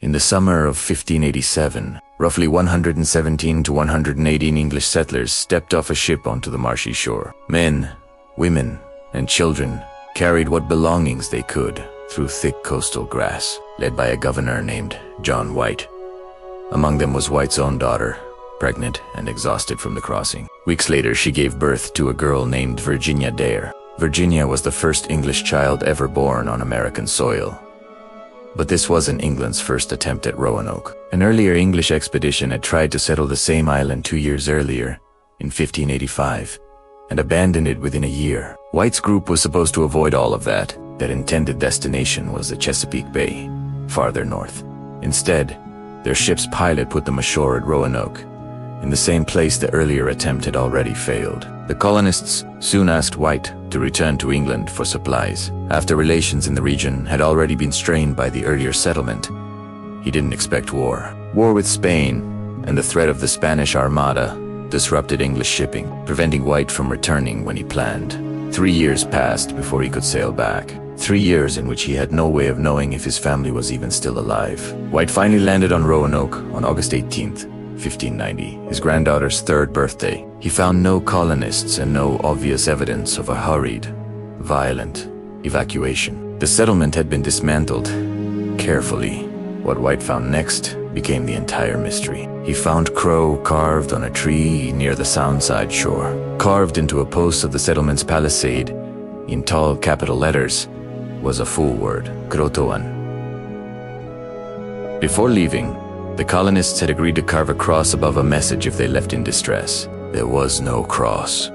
In the summer of 1587, roughly 117 to 118 English settlers stepped off a ship onto the marshy shore. Men, women, and children carried what belongings they could through thick coastal grass, led by a governor named John White. Among them was White's own daughter, pregnant and exhausted from the crossing. Weeks later, she gave birth to a girl named Virginia Dare. Virginia was the first English child ever born on American soil. But this wasn't England's first attempt at Roanoke. An earlier English expedition had tried to settle the same island 2 years earlier, in 1585, and abandoned it within a year. White's group was supposed to avoid all of that. Their intended destination was the Chesapeake Bay, farther north. Instead, their ship's pilot put them ashore at Roanoke, in the same place the earlier attempt had already failed. The colonists soon asked White to return to England for supplies. After relations in the region had already been strained by the earlier settlement, he didn't expect war. War with Spain and the threat of the Spanish Armada disrupted English shipping, preventing White from returning when he planned. 3 years passed before he could sail back. 3 years in which he had no way of knowing if his family was even still alive. White finally landed on Roanoke on August 18th, 1590, his granddaughter's 3rd birthday. He found no colonists and no obvious evidence of a hurried, violent evacuation. The settlement had been dismantled carefully. What White found next became the entire mystery. He found crow carved on a tree near the Soundside shore. Carved into a post of the settlement's palisade, in tall capital letters, was a full word, CROATOAN. Before leaving, the colonists had agreed to carve a cross above a message if they left in distress. There was no cross.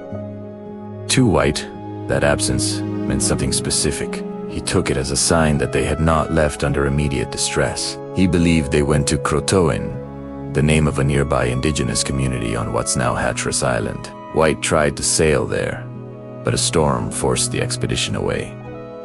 To White, that absence meant something specific. He took it as a sign that they had not left under immediate distress. He believed they went to CROATOAN, the name of a nearby indigenous community on what's now Hatteras Island. White tried to sail there, but a storm forced the expedition away,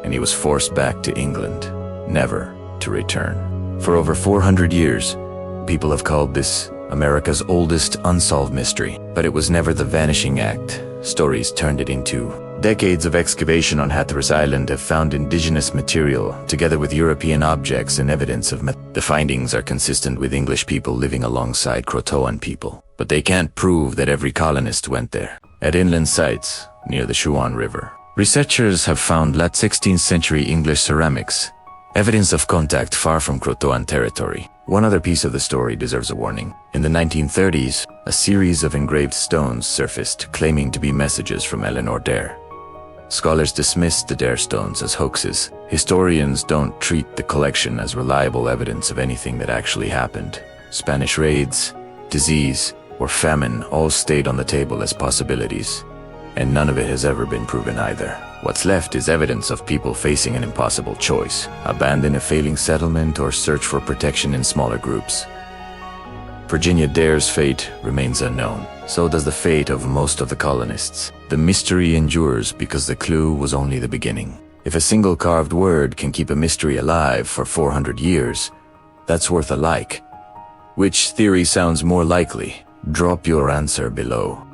and he was forced back to England, never to return. For over 400 years, people have called this America's oldest unsolved mystery, but it was never the vanishing act stories turned it into. Decades of excavation on Hatteras Island have found indigenous material, together with European objects and evidence of the findings are consistent with English people living alongside CROATOAN people, but they can't prove that every colonist went there. At inland sites near the Shuan River, researchers have found late 16th century English ceramics, evidence of contact far from CROATOAN territory. One other piece of the story deserves a warning. In the 1930s, a series of engraved stones surfaced claiming to be messages from Eleanor Dare. Scholars dismissed the Dare stones as hoaxes. Historians don't treat the collection as reliable evidence of anything that actually happened. Spanish raids, disease, or famine all stayed on the table as possibilities, and none of it has ever been proven either. What's left is evidence of people facing an impossible choice: abandon a failing settlement or search for protection in smaller groups. Virginia Dare's fate remains unknown. So does the fate of most of the colonists. The mystery endures because the clue was only the beginning. If a single carved word can keep a mystery alive for 400 years, that's worth a like. Which theory sounds more likely? Drop your answer below.